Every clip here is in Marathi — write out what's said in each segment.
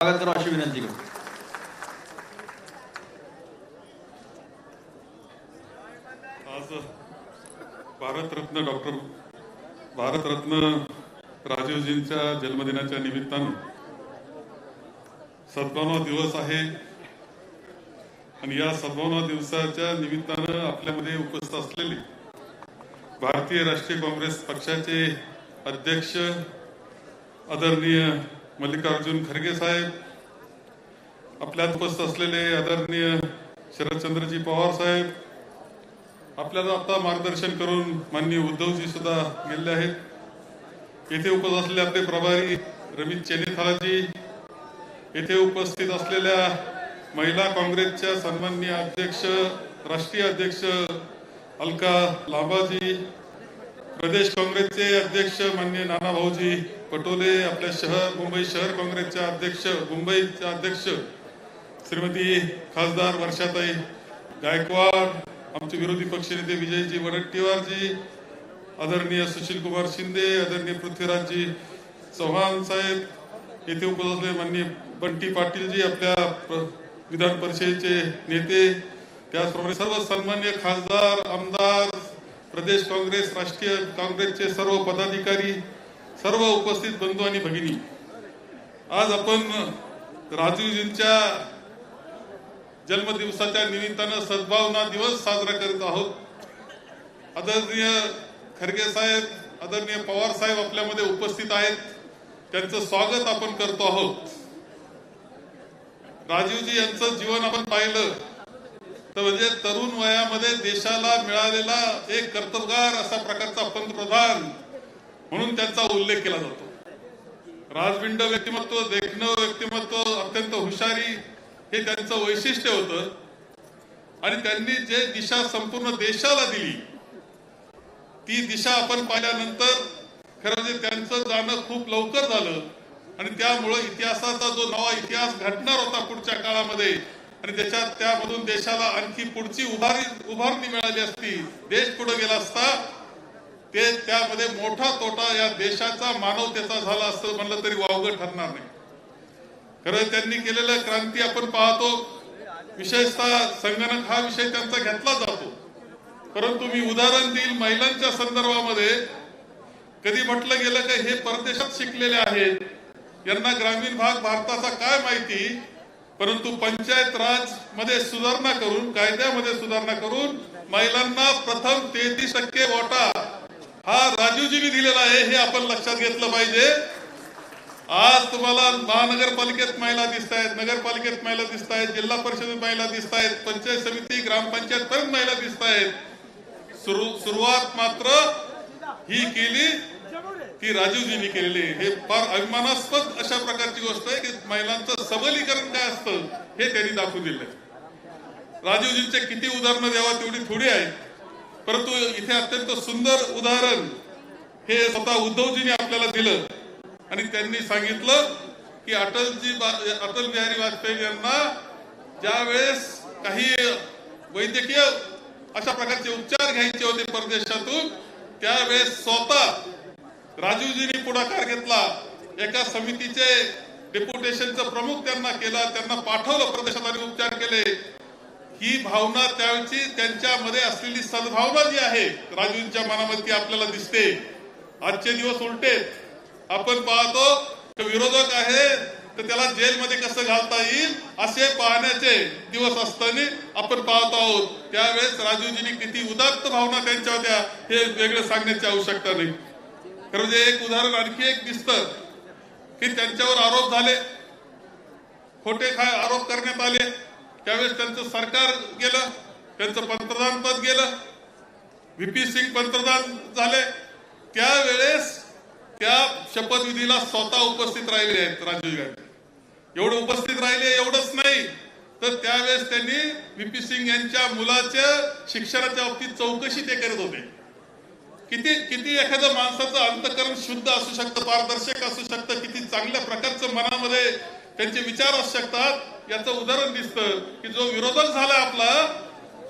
स्वागत करा अशी विनंती करतो। आज भारतरत्न राजीवजींच्या जन्मदिनाच्या निमित्तानं 57वा दिवस आहे आणि या 57व्या दिवसाच्या निमित्तानं आपल्यामध्ये उपस्थित असलेले भारतीय राष्ट्रीय काँग्रेस पक्षाचे अध्यक्ष आदरणीय मल्लिकार्जुन खरगे साहेब, आपल्यात उपस्थित असलेले आदरणीय शरदचंद्रजी पवार साहेब, आपल्याला आता मार्गदर्शन करून माननीय उद्धवजी सुद्धा गेले आहेत। येथे उपस्थित असलेले आपले प्रभारी रमेश चेन्नीथालाजी, येथे उपस्थित असलेल्या महिला काँग्रेसच्या सन्माननीय अध्यक्ष राष्ट्रीय अध्यक्ष अलका लांबाजी, प्रदेश काँग्रेसचे अध्यक्ष माननीय नाना भाऊजी पटोले, आपल्या मुंबई शहर काँग्रेसच्या मुंबईच्या अध्यक्ष श्रीमती खासदार वर्षाताई गायकवाड, आमचे विरोधी पक्षनेते विजयजी वडेट्टीवारजी, आदरणीय सुशील कुमार शिंदे, आदरणीय पृथ्वीराजजी चव्हाण साहेब, येथे उपस्थित असलेले माननीय बंटी पाटीलजी, आपल्या विधान परिषदेचे नेते, त्याचप्रमाणे सर्व सन्मान्य खासदार, आमदार, प्रदेश काँग्रेस, राष्ट्रीय काँग्रेसचे सर्व पदाधिकारी, सर्व उपस्थित बंधू आणि भगिनी, आज आपण राजीवजींच्या जन्मदिवसाच्या निमित्तानं सद्भावना दिवस साजरा करत आहोत। आदरणीय खरगे साहेब, आदरणीय पवार साहेब आपल्यामध्ये उपस्थित आहेत, त्यांचं स्वागत आपण करतो आहोत। राजीवजी यांचं जीवन आपण पाहिलं तर म्हणजे तरुण वयामध्ये देशाला मिळालेला एक कर्तबगार असा प्रकारचा पंतप्रधान म्हणून त्यांचा उल्लेख केला जातो। राजबिंड व्यक्तिमत्व, देखणं व्यक्तिमत्व, अत्यंत हुशारी हे त्यांचं वैशिष्ट्य होतं आणि त्यांनी जे दिशा संपूर्ण देशाला दिली ती दिशा आपण पाहिल्यानंतर खरं म्हणजे त्यांचं जाणं खूप लवकर झालं आणि त्यामुळे इतिहासाचा जो नवा इतिहास घडणार होता पुढच्या काळामध्ये आणि त्यामधून देशाला आणखी पुढची उभारणी मिळाली असती, देश पुढे गेला असता, ते त्यामध्ये मोठा तोटा या देशाचा मानवतेचा झाला असतं म्हणलं तरी वावगं ठरणार नाही। खरं त्यांनी केलेलं क्रांती आपण पाहतो, विशेषतः संगणक हा विषय त्यांचा घेतला जातो, परंतु मी उदाहरण देईल महिलांच्या संदर्भामध्ये। कधी म्हटलं गेलं की हे परदेशात शिकलेले आहेत, यांना ग्रामीण भाग भारताचा काय माहिती, परंतु पंचायत राज मध्ये सुधारणा करून, कायद्यामध्ये सुधारणा करून महिलांना प्रथम 33% वाटा हा राजीवजींनी दिलेला आहे, हे आपण लक्षात घेतलं पाहिजे। आज तुम्हाला महानगरपालिकेत महिला दिसत आहेत, नगरपालिकेत महिला दिसत आहेत, जिल्हा परिषदेत महिला दिसत आहेत, पंचायत समिती, ग्रामपंचायत पर्यंत महिला दिसत आहेत। सुरुवात मात्र ही केली ती राजीवजींनी केलेली, हे फार अभिमानास्पद अशा प्रकारची गोष्ट आहे की महिलांचं सबलीकरण काय असतं हे त्यांनी दाखवून दिलंय। राजीवजींचे किती उदाहरणं द्यावा तेवढी थोडी आहेत, परंतु इथे अत्यंत सुंदर उदाहरण हे स्वतः उद्धवजींनी आपल्याला दिलं आणि त्यांनी सांगितलं की अटल बिहारी वाजपेयी यांना ज्या वेळेस काही वैद्यकीय अशा प्रकारचे उपचार घ्यायचे होते परदेशातून, त्यावेळेस स्वतः राजीवजींनी पुढाकार घेतला, एका समितीचे डेप्युटेशनचं प्रमुख त्यांना केला, त्यांना पाठवलं प्रदेशात आणि उपचार केले। ही भावना त्यावेळी त्यांच्यामध्ये असलेली सद्भावना जी आहे राजीवजींच्या मनामध्ये ती आपल्याला दिसते। आजचे दिवस उलटे, आपण पाहतो विरोधक आहे तर त्याला जेलमध्ये कसं घालता येईल असे पाहण्याचे दिवस असताना आपण पाहत आहोत। त्यावेळेस राजीवजींनी किती उदात्त भावना त्यांच्या होत्या हे वेगळं सांगण्याची आवश्यकता नाही। खरं म्हणजे एक उदाहरण आणखी एक दिसतं की त्यांच्यावर आरोप झाले, खोटे आरोप करण्यात आले, त्यावेळेस त्यांचं सरकार गेलं, त्यांचं पंतप्रधान पद गेलं, व्हीपी सिंग पंतप्रधान झाले, त्यावेळेस त्या शपथविधीला स्वतः उपस्थित राहिले आहेत राजीव गांधी। एवढं उपस्थित राहिले एवढंच नाही तर त्यावेळेस त्यांनी व्हीपी सिंग यांच्या मुलाच्या शिक्षणाच्या बाबतीत चौकशी ते करत होते। किती एखाद्या माणसाचं अंतःकरण शुद्ध असू शकतं, पारदर्शक असू शकतं, किती चांगल्या प्रकारचं मनामध्ये त्यांचे विचार असू शकतात याचं उदाहरण दिसतं की जो विरोधक झाला आपला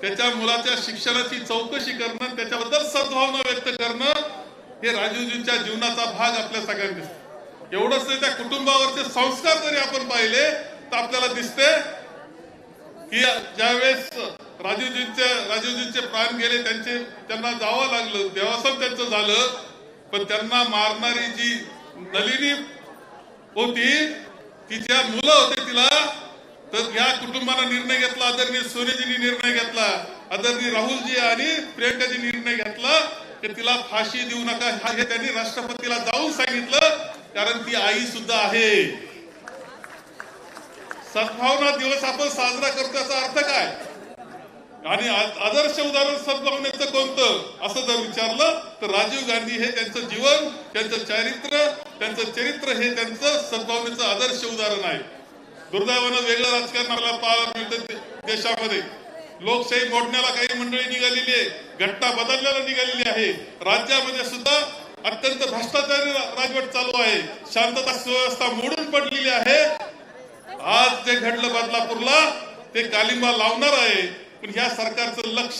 त्याच्या मुलाच्या शिक्षणाची चौकशी करणं, त्याच्याबद्दल सद्भावना व्यक्त करणं हे राजीवजींच्या जीवनाचा भाग आपल्या सगळ्यांना दिसतो। एवढंच नाही, त्या कुटुंबावरचे संस्कार जरी आपण पाहिले तर आपल्याला दिसते की ज्यावेळेस राजीवजींचे प्राण गेले, त्यांना जावं लागलं, देवासन त्यांचं झालं, पण त्यांना मारणारी जी नलिनी होती, तिच्या मुलं होते तिला, तर या कुटुंबाने निर्णय घेतला, आदरणीय सोनेजींनी निर्णय घेतला, आदरणीय राहुलजी आणि प्रियंकाजी निर्णय घेतला की तिला फाशी देऊ नका, हे त्यांनी राष्ट्रपतीला जाऊन सांगितलं, कारण ती आई सुद्धा आहे. सद्भावना दिवस आपण साजरा करतो याचा अर्थ काय? आणि आदर्श उदाहरण सद्भावनेचं कोणतं असं जर विचारलं तर राजीव गांधी हे त्यांचं जीवन, त्यांचं चरित्र हे त्यांचं सद्भावनेचं आदर्श उदाहरण आहे. दुर्दैवानं वेगळं राजकारण आपल्याला पाहायला मिळतं देशामध्ये. लोकशाही मोडण्याला काही मंडळी निघालेली आहे, घटना बदलण्याला निघालेली आहे. राज्यामध्ये सुद्धा अत्यंत भ्रष्टाचारी राजवट चालू आहे, शांतता सुव्यवस्था मोडून पडलेली आहे. आज जे घडलं बदलापूरला ते कालिंबा लावणार आहे, पण ह्या सरकारचं लक्ष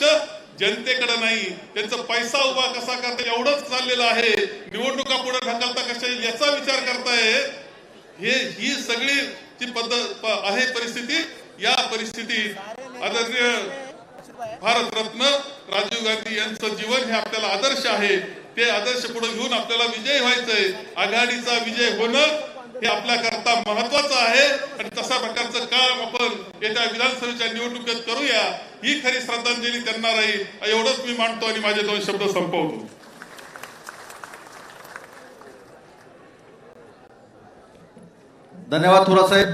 जनतेकडे नाही, त्यांचा पैसा उभा कसा करता एवढंच चाललेलं आहे. निवडणुका पुढे ढकलता कशा येईल याचा विचार करताय. ही सगळी जी पद्धत आहे परिस्थिती, या परिस्थितीत आदरणीय भारतरत्न राजीव गांधी यांचं जीवन हे आपल्याला आदर्श आहे. ते आदर्श पुढे घेऊन आपल्याला विजयी व्हायचंय. आघाडीचा विजय होणं हे आपल्याकरता महत्वाचं आहे आणि तशा प्रकारचं काम आपण येत्या विधानसभेच्या निवडणुकीत करूया. ही खरी श्रद्धांजली त्यांना राहील, एवढंच मी मानतो आणि माझे 2 शब्द संपवतो. धन्यवाद थोरात साहेब.